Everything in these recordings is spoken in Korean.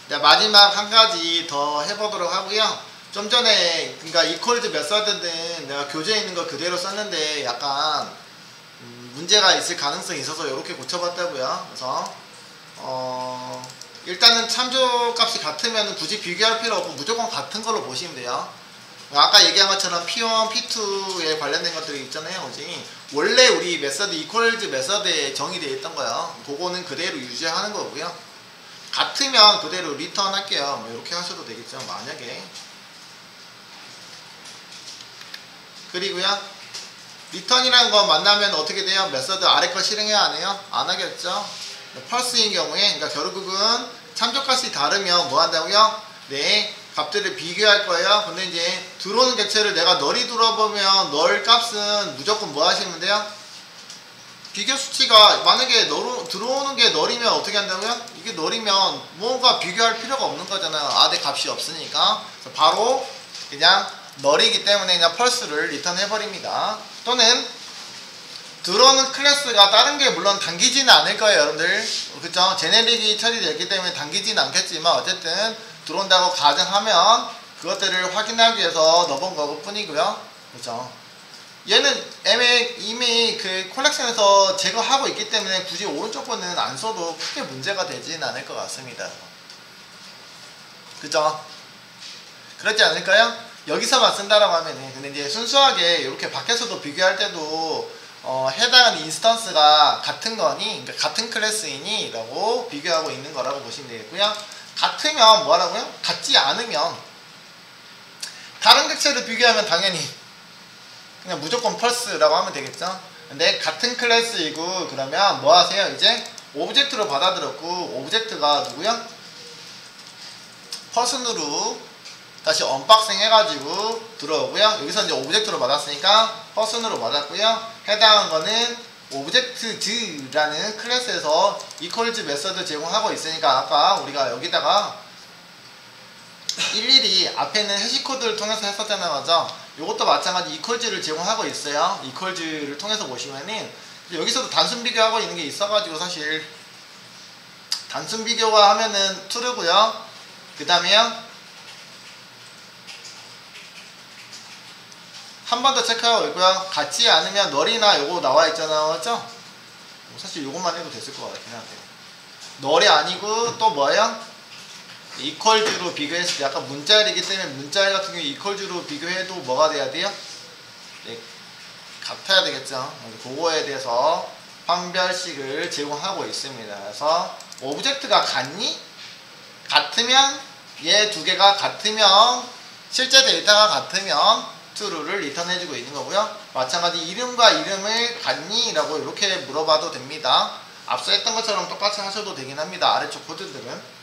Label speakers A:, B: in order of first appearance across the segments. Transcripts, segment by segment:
A: 네, 마지막 한 가지 더 해보도록 하고요. 좀 전에 그러니까 이퀄즈 메서드는 내가 교재에 있는 거 그대로 썼는데 약간 문제가 있을 가능성이 있어서 이렇게 고쳐봤다고요. 그래서 일단은 참조값이 같으면 굳이 비교할 필요 없고 무조건 같은 걸로 보시면 돼요. 아까 얘기한 것처럼 P1, P2에 관련된 것들이 있잖아요. 그지? 원래 우리 메서드 이퀄즈 메서드에 정의되어 있던 거요. 그거는 그대로 유지하는 거고요. 같으면 그대로 리턴 할게요. 뭐 이렇게 하셔도 되겠죠. 만약에. 그리고요. 리턴이라는 거 만나면 어떻게 돼요? 메서드 아래 거 실행해야 안 해요? 안 하겠죠? 펄스인 경우에, 그러니까 결국은 참조값이 다르면 뭐 한다고요? 네, 값들을 비교할 거예요. 근데 이제 들어오는 객체를 내가 널이 들어보면 널 값은 무조건 뭐 하시면 돼요? 비교 수치가 만약에 들어오는 게 널이면 어떻게 한다고요? 이게 널이면 뭔가 비교할 필요가 없는 거잖아요. 아, 내 값이 없으니까. 그래서 바로 그냥 널이기 때문에 그냥 펄스를 리턴 해버립니다. 또는 들어오는 클래스가 다른 게 물론 당기지는 않을 거예요, 여러분들. 그쵸? 제네릭이 처리됐기 때문에 당기지는 않겠지만 어쨌든 들어온다고 가정하면 그것들을 확인하기 위해서 넣어본 거고 뿐이고요. 그쵸? 얘는 이미 그 콜렉션에서 제거하고 있기 때문에 굳이 오른쪽 거는 안 써도 크게 문제가 되지는 않을 것 같습니다. 그죠? 그렇지 않을까요? 여기서만 쓴다라고 하면은. 근데 이제 순수하게 이렇게 밖에서도 비교할 때도 해당하는 인스턴스가 같은 거니, 그러니까 같은 클래스이니 라고 비교하고 있는 거라고 보시면 되겠고요. 같으면 뭐라고요? 같지 않으면 다른 객체를 비교하면 당연히 그냥 무조건 펄스라고 하면 되겠죠. 근데 같은 클래스이고 그러면 뭐 하세요? 이제 오브젝트로 받아들였고 오브젝트가 누구야? 퍼슨으로 다시 언박싱 해가지고 들어오고요. 여기서 이제 오브젝트로 받았으니까 퍼슨으로 받았고요. 해당한 거는 오브젝트즈라는 클래스에서 이퀄즈 메서드 제공하고 있으니까 아까 우리가 여기다가 일일이 앞에 있는 해시코드를 통해서 했었잖아요. 맞죠? 이것도 마찬가지 이퀄즈를 제공하고 있어요. 이퀄즈를 통해서 보시면은 여기서도 단순 비교하고 있는 게 있어가지고 사실 단순 비교가 하면은 true고요. 그 다음에요. 한 번 더 체크하고 있고요. 같지 않으면 널이나 요거 나와 있잖아요. 맞죠? 사실 요것만 해도 됐을 것 같긴 한데 널이 아니고 또 뭐예요? 이퀄즈로 비교했을 때 약간 문자열이기 때문에 문자열 같은 경우에 이퀄즈로 비교해도 뭐가 돼야 돼요? 네, 같아야 되겠죠. 그거에 대해서 판별식을 제공하고 있습니다. 그래서 오브젝트가 같니? 같으면 얘 두 개가 같으면 실제 데이터가 같으면 true를 리턴해주고 있는 거고요. 마찬가지 이름과 이름을 같니? 라고 이렇게 물어봐도 됩니다. 앞서 했던 것처럼 똑같이 하셔도 되긴 합니다. 아래쪽 코드들은.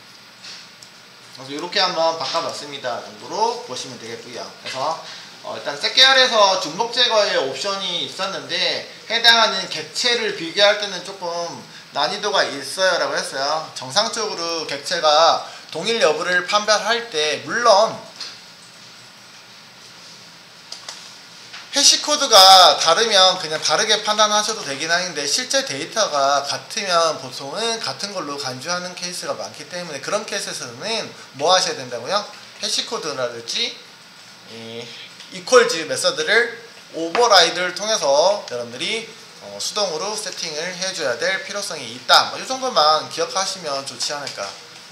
A: 그래서 이렇게 한번 바꿔봤습니다. 정도로 보시면 되겠고요. 그래서 일단 셋계열에서 중복 제거의 옵션이 있었는데 해당하는 객체를 비교할 때는 조금 난이도가 있어요 라고 했어요. 정상적으로 객체가 동일 여부를 판별할 때 물론 해시코드가 다르면 그냥 다르게 판단하셔도 되긴 하는데 실제 데이터가 같으면 보통은 같은 걸로 간주하는 케이스가 많기 때문에 그런 케이스에서는 뭐 하셔야 된다고요? 해시코드라든지 이퀄즈 메서드를 오버라이드를 통해서 여러분들이 수동으로 세팅을 해줘야 될 필요성이 있다. 이 정도만 기억하시면 좋지 않을까.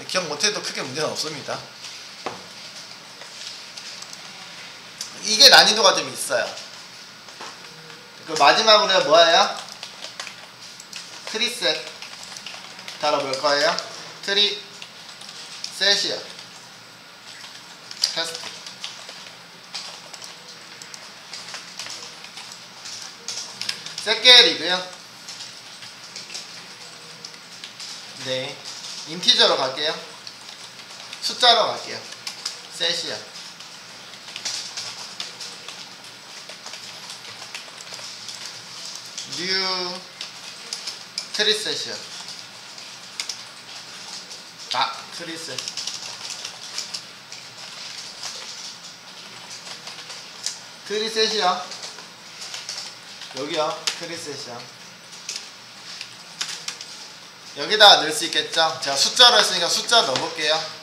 A: 기억 못해도 크게 문제는 없습니다. 이게 난이도가 좀 있어요. 그 마지막으로 뭐예요? 트리셋 다뤄볼 거예요. 트리셋이요. 테스트. 셋계열이고요. 네, 인티저로 갈게요. 숫자로 갈게요. 셋이요. 뉴 트리셋이요. 트리셋. 트리셋이요. 여기요. 트리셋이요. 여기다가 넣을 수 있겠죠? 제가 숫자로 했으니까 숫자 넣어볼게요.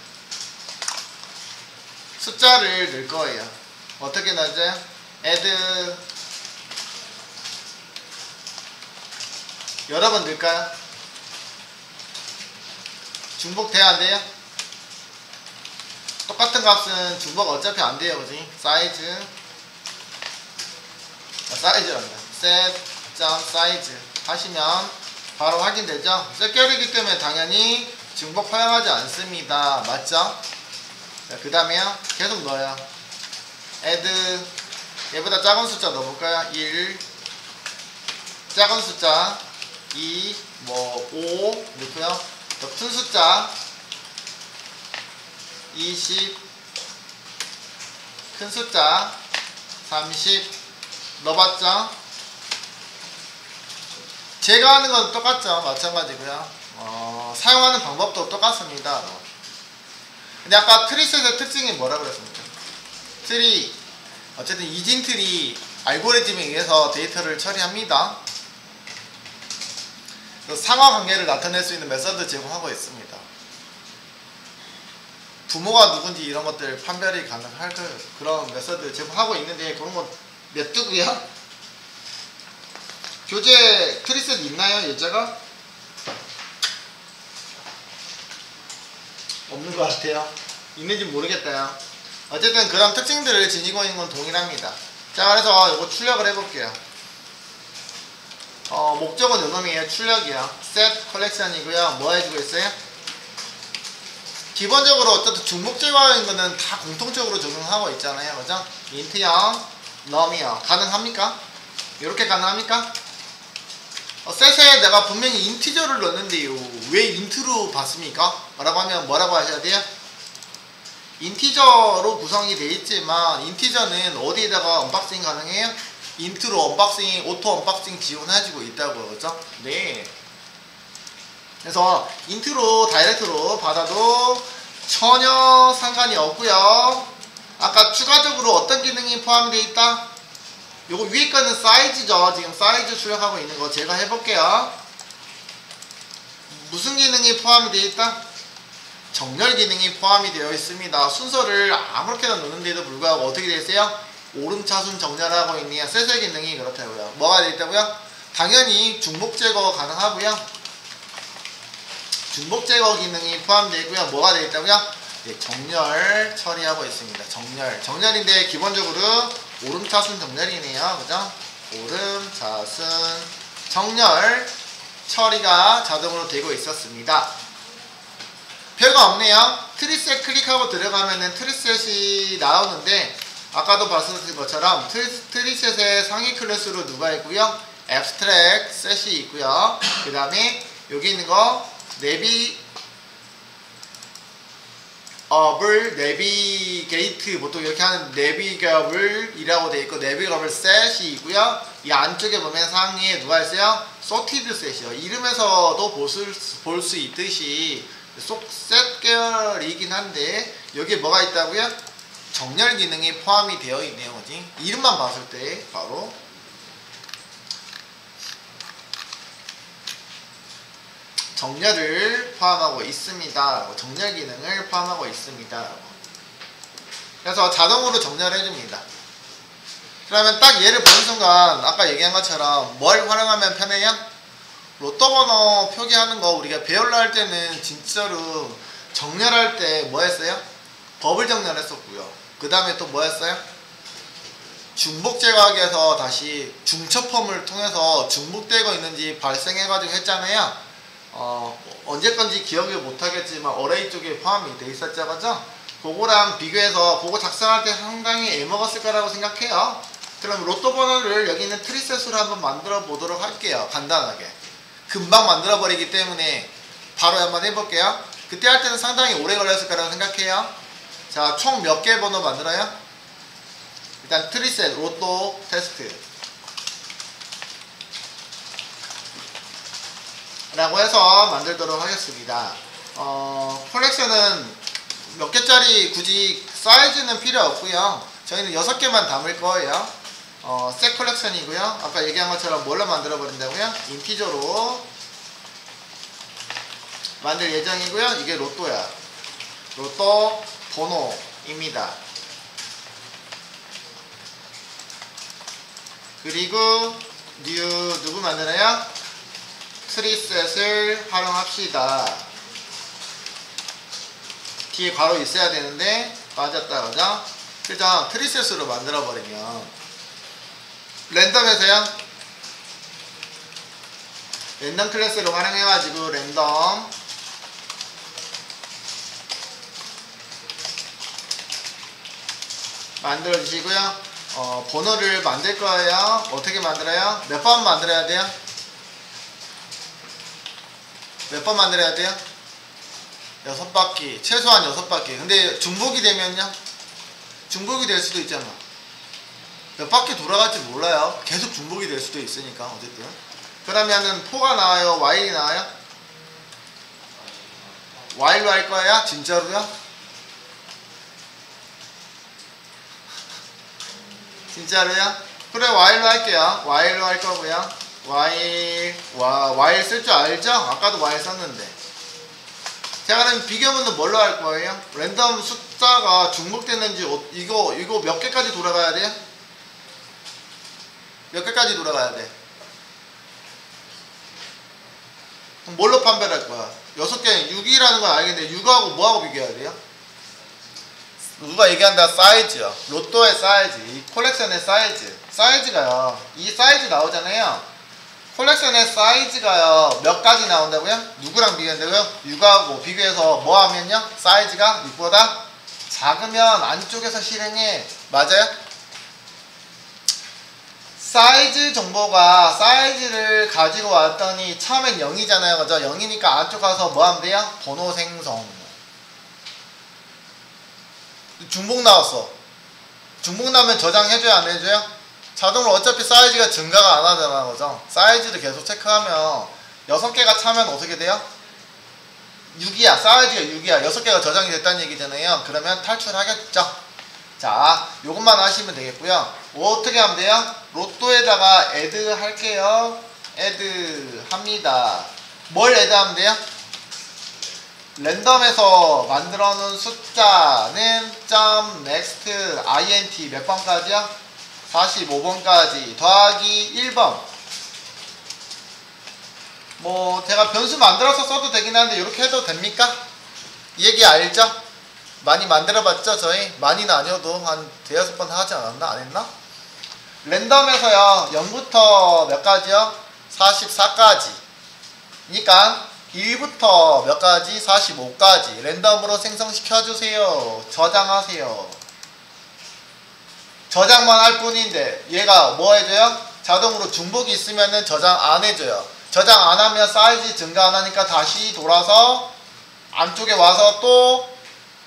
A: 숫자를 넣을 거예요. 어떻게 넣어줘요? add 여러 번 넣을까요? 중복 돼야 안 돼요? 똑같은 값은 중복 어차피 안 돼요, 그지? 사이즈란다. set.size 하시면 바로 확인되죠? 셋결이기 때문에 당연히 중복 허용하지 않습니다. 맞죠? 그 다음에요. 계속 넣어요. add 얘보다 작은 숫자 넣어볼까요? 1 작은 숫자 2 5 넣고요. 더 큰 숫자 20 큰 숫자 30 넣어봤죠? 제가 하는 건 똑같죠? 마찬가지고요. 사용하는 방법도 똑같습니다. 근데 아까 트리셋의 특징이 뭐라고 그랬습니까? 트리 어쨌든 이진 트리 알고리즘에 의해서 데이터를 처리합니다. 상하관계를 나타낼 수 있는 메서드 제공하고 있습니다. 부모가 누군지 이런 것들 판별이 가능할 그런 메서드 제공하고 있는데 그런 거 냅두고요. 교재 트리셋 있나요? 예제가? 없는 것 같아요. 있는지 모르겠다요. 어쨌든 그런 특징들을 지니고 있는 건 동일합니다. 자, 그래서 이거 출력을 해볼게요. 목적은 요놈이에요. 출력이요. set collection이고요. 뭐 해주고 있어요? 기본적으로 어쨌든 중복 제거하는 거는 다 공통적으로 적용하고 있잖아요. 그죠? int요, num이요. 가능합니까? 이렇게 가능합니까? set에 내가 분명히 인티저를 넣었는데요. 왜 int로 봤습니까? 라고 하면 뭐라고 하셔야 돼요? 인티저로 구성이 되어 있지만 인티저는 어디에다가 언박싱 가능해요? 인트로 언박싱, 오토 언박싱 지원해주고 있다고요. 그죠? 네. 그래서 인트로 다이렉트로 받아도 전혀 상관이 없고요. 아까 추가적으로 어떤 기능이 포함이 되어 있다? 요거 위에 거는 사이즈죠. 지금 사이즈 출력하고 있는 거 제가 해볼게요. 무슨 기능이 포함이 되어 있다? 정렬 기능이 포함이 되어 있습니다. 순서를 아무렇게나 넣는데도 불구하고 어떻게 되어 있어요? 오름차순 정렬하고 있네요. 셋의 기능이 그렇다고요. 뭐가 되어 있다고요? 당연히 중복 제거 가능하고요. 중복 제거 기능이 포함되어 있고요. 뭐가 되어 있다고요? 네, 정렬 처리하고 있습니다. 정렬인데 기본적으로 오름차순 정렬이네요. 그죠? 오름차순 정렬 처리가 자동으로 되고 있었습니다. 별거 없네요. 트리셋 클릭하고 들어가면은 트리셋이 나오는데 아까도 봤었던 것처럼 트리셋의 상위 클래스로 누가 있고요? abstract 셋이 있고요. 그 다음에 여기 있는 거 내비게이트 보통 이렇게 하는 내비거블이라고 되어 있고 내비거블 셋이 있고요. 이 안쪽에 보면 상위에 누가 있어요? sorted 셋이요. 이름에서도 볼 수 있듯이 셋 계열이긴 한데 여기에 뭐가 있다고요? 정렬 기능이 포함이 되어 있네요. 그지? 이름만 봤을 때 바로 정렬을 포함하고 있습니다. 정렬 기능을 포함하고 있습니다. 그래서 자동으로 정렬해 줍니다. 그러면 딱 얘를 보는 순간 아까 얘기한 것처럼 뭘 활용하면 편해요? 로또 번호 표기하는 거 우리가 배열로 할 때는 진짜로 정렬할 때 뭐 했어요? 버블 정렬했었고요. 그 다음에 또 뭐 했어요? 중복 제거하기 위해서 다시 중첩펌을 통해서 중복되고 있는지 발생해가지고 했잖아요. 언제 건지 기억을 못하겠지만 어레이 쪽에 포함이 돼 있었죠. 그죠? 그거랑 비교해서 그거 작성할 때 상당히 애먹었을 거라고 생각해요. 그럼 로또 번호를 여기 있는 트리셋으로 한번 만들어 보도록 할게요. 간단하게. 금방 만들어 버리기 때문에 바로 한번 해볼게요. 그때 할 때는 상당히 오래 걸렸을 거라고 생각해요. 자, 총 몇 개 번호 만들어요? 일단 트리셋 로또 테스트 라고 해서 만들도록 하겠습니다. 컬렉션은 몇 개짜리 굳이 사이즈는 필요 없고요. 저희는 6개만 담을 거예요. 셋 컬렉션이고요. 아까 얘기한 것처럼 뭘로 만들어 버린다고요? 인티저로 만들 예정이고요. 이게 로또야. 로또 번호입니다. 그리고 new 누구 만들어요? 트리셋을 활용합시다. 뒤에 괄호 있어야 되는데 빠졌다 그죠? 그죠? 트리셋으로 만들어 버리면 랜덤에서요 랜덤 클래스로 활용해가지고 랜덤 만들어 주시고요. 번호를 만들 거예요. 어떻게 만들어요? 몇 번 만들어야 돼요? 몇 번 만들어야 돼요? 6바퀴. 최소한 6바퀴. 근데 중복이 되면요? 중복이 될 수도 있잖아. 몇 바퀴 돌아갈지 몰라요. 계속 중복이 될 수도 있으니까 어쨌든. 그러면은 포가 나와요? while이 나와요? while로 할 거야? 진짜로요? 진짜로요? 그래 while로 할게요. while로 할 거고요. while 쓸 줄 알죠? 아까도 while 썼는데. 자 그럼 비교문은 뭘로 할 거예요? 랜덤 숫자가 중복되는지 이거 몇 개까지 돌아가야 돼요? 몇 개까지 돌아가야 돼? 그럼 뭘로 판별할 거야? 6개 6이라는 건 알겠는데 6하고 뭐하고 비교해야 돼요? 누가 얘기한다 사이즈요. 로또의 사이즈, 이 콜렉션의 사이즈가요. 이 사이즈 나오잖아요. 콜렉션의 사이즈가요. 몇 가지 나온다고요? 누구랑 비교한다고요? 6하고 비교해서 뭐 하면요? 사이즈가 6보다 작으면 안쪽에서 실행해. 맞아요? 사이즈 정보가 사이즈를 가지고 왔더니 처음엔 0이잖아요. 그죠? 0이니까 안쪽 가서 뭐 하면 돼요? 번호 생성. 중복 나왔어. 중복 나면 저장해줘야 안 해줘요? 자동으로 어차피 사이즈가 증가가 안 하잖아. 그죠? 사이즈를 계속 체크하면 6개가 차면 어떻게 돼요? 6이야. 사이즈가 6이야. 6개가 저장이 됐다는 얘기잖아요. 그러면 탈출하겠죠? 자, 요것만 하시면 되겠고요. 어떻게 하면 돼요? 로또에다가 add 할게요. add 합니다. 뭘 add 하면 돼요? 랜덤에서 만들어 놓은 숫자는 .next int 몇 번까지요? 45번까지 더하기 1번. 뭐 제가 변수 만들어서 써도 되긴 하는데 이렇게 해도 됩니까? 이 얘기 알죠? 많이 만들어 봤죠? 저희? 많이는 아니어도 한 대여섯 번 하지 않았나? 안 했나? 랜덤에서요 0부터 몇 가지요? 44까지 그러니까 1부터 몇 가지? 45까지 랜덤으로 생성시켜주세요. 저장하세요. 저장만 할 뿐인데 얘가 뭐 해줘요? 자동으로 중복이 있으면은 저장 안 해줘요. 저장 안 하면 사이즈 증가 안 하니까 다시 돌아서 안쪽에 와서 또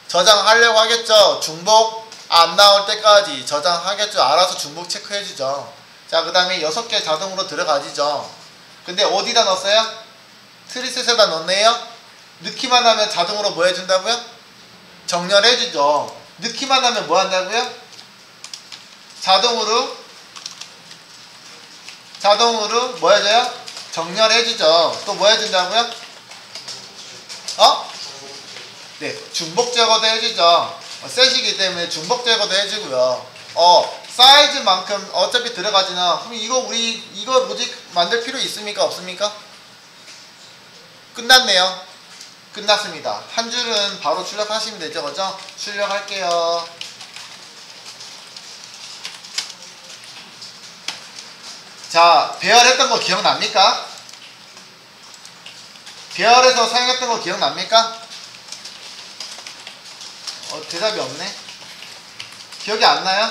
A: 저장하려고 하겠죠. 중복 안 나올 때까지 저장하겠죠. 알아서 중복 체크해주죠. 자, 그 다음에 6개 자동으로 들어가지죠. 근데 어디다 넣었어요? 트리셋에다 넣네요. 넣기만 하면 자동으로 뭐 해준다고요? 정렬해주죠. 넣기만 하면 뭐 한다고요? 자동으로 뭐 해줘요? 정렬해주죠. 또 뭐 해준다고요? 네, 중복 제거도 해주죠. 셋이기 때문에 중복 제거도 해주고요. 사이즈만큼 어차피 들어가지나 그럼 이거 로직 만들 필요 있습니까? 없습니까? 끝났네요. 끝났습니다. 한 줄은 바로 출력하시면 되죠. 그죠? 출력할게요. 자, 배열했던 거 기억납니까? 배열에서 사용했던 거 기억납니까? 대답이 없네. 기억이 안 나요?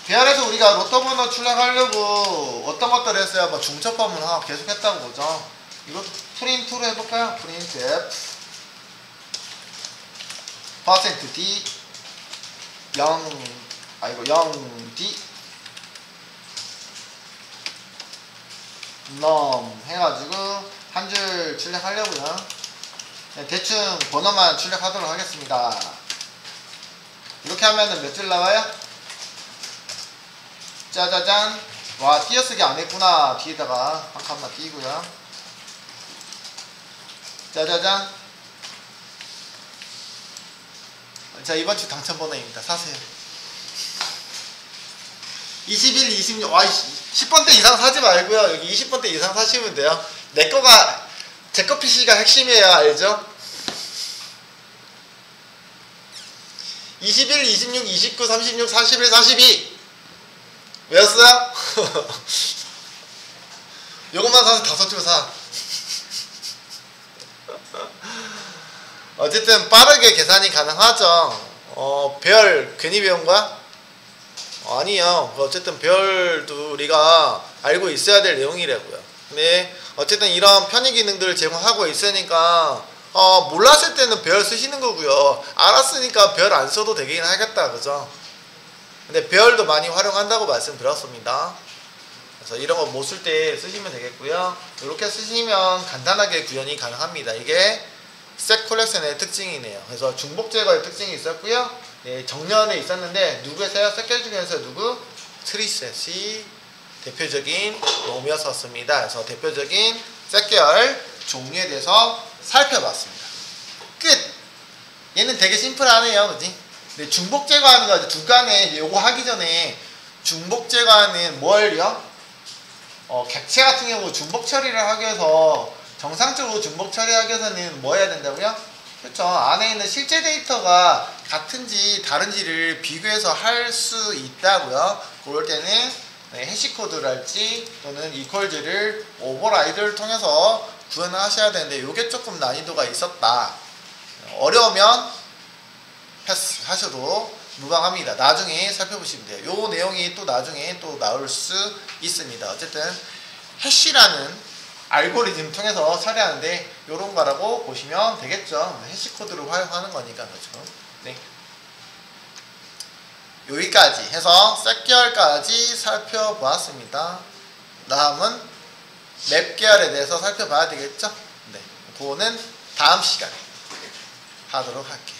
A: 배열에서 우리가 로또 번호 출력하려고 어떤 것들을 했어요? 뭐 중첩법문 하나 계속 했다고 보죠. 이것도 프린트로 해볼까요? 프린트 F %D 0D num 해가지고 한 줄 출력하려고요. 대충 번호만 출력하도록 하겠습니다. 이렇게 하면은 몇 줄 나와요? 짜자잔. 와, 띄어쓰기 안 했구나. 뒤에다가 한 칸만 띄고요. 짜자잔. 자, 이번 주 당첨 번호입니다. 사세요. 21, 26, 10번대 이상 사지 말고요. 여기 20번대 이상 사시면 돼요. 내 거가, 제 거 PC가 핵심이에요. 알죠? 21, 26, 29, 36, 41, 42. 외웠어요? 요것만 사서 5줄 사. 어쨌든 빠르게 계산이 가능하죠. 별 괜히 배운 거야? 아니요. 어쨌든 별도 우리가 알고 있어야 될 내용이라고요. 근데 어쨌든 이런 편의 기능들을 제공하고 있으니까 몰랐을 때는 별 쓰시는 거고요. 알았으니까 별 안 써도 되긴 하겠다. 그죠? 근데 별도 많이 활용한다고 말씀드렸습니다. 그래서 이런 거 못 쓸 때 쓰시면 되겠고요. 이렇게 쓰시면 간단하게 구현이 가능합니다. 이게 셋 콜렉션의 특징이네요. 그래서 중복 제거의 특징이 있었고요. 네, 정년에 있었는데 누구에서요? 셋결 중에서 누구? 트리셋이 대표적인 놈이었었습니다. 그래서 대표적인 셋결 종류에 대해서 살펴봤습니다. 끝! 얘는 되게 심플하네요. 그지? 근데 중복 제거하는 거 중간에 요거 하기 전에 중복 제거하는 뭘요? 객체 같은 경우 중복 처리를 하기 위해서 정상적으로 중복 처리하기 위해서는 뭐 해야 된다고요? 그렇죠. 안에 있는 실제 데이터가 같은지 다른지를 비교해서 할 수 있다고요. 그럴 때는 해시코드랄지 또는 이퀄즈를 오버라이드를 통해서 구현을 하셔야 되는데 이게 조금 난이도가 있었다. 어려우면 패스 하셔도 무방합니다. 나중에 살펴보시면 돼요. 요 내용이 또 나중에 또 나올 수 있습니다. 어쨌든 해시라는 알고리즘 통해서 처리하는데 요런 거라고 보시면 되겠죠. 해시코드를 활용하는 거니까. 그렇죠. 네. 여기까지 해서 셋 계열까지 살펴보았습니다. 다음은 맵 계열에 대해서 살펴봐야 되겠죠. 네. 그거는 다음 시간에 하도록 할게요.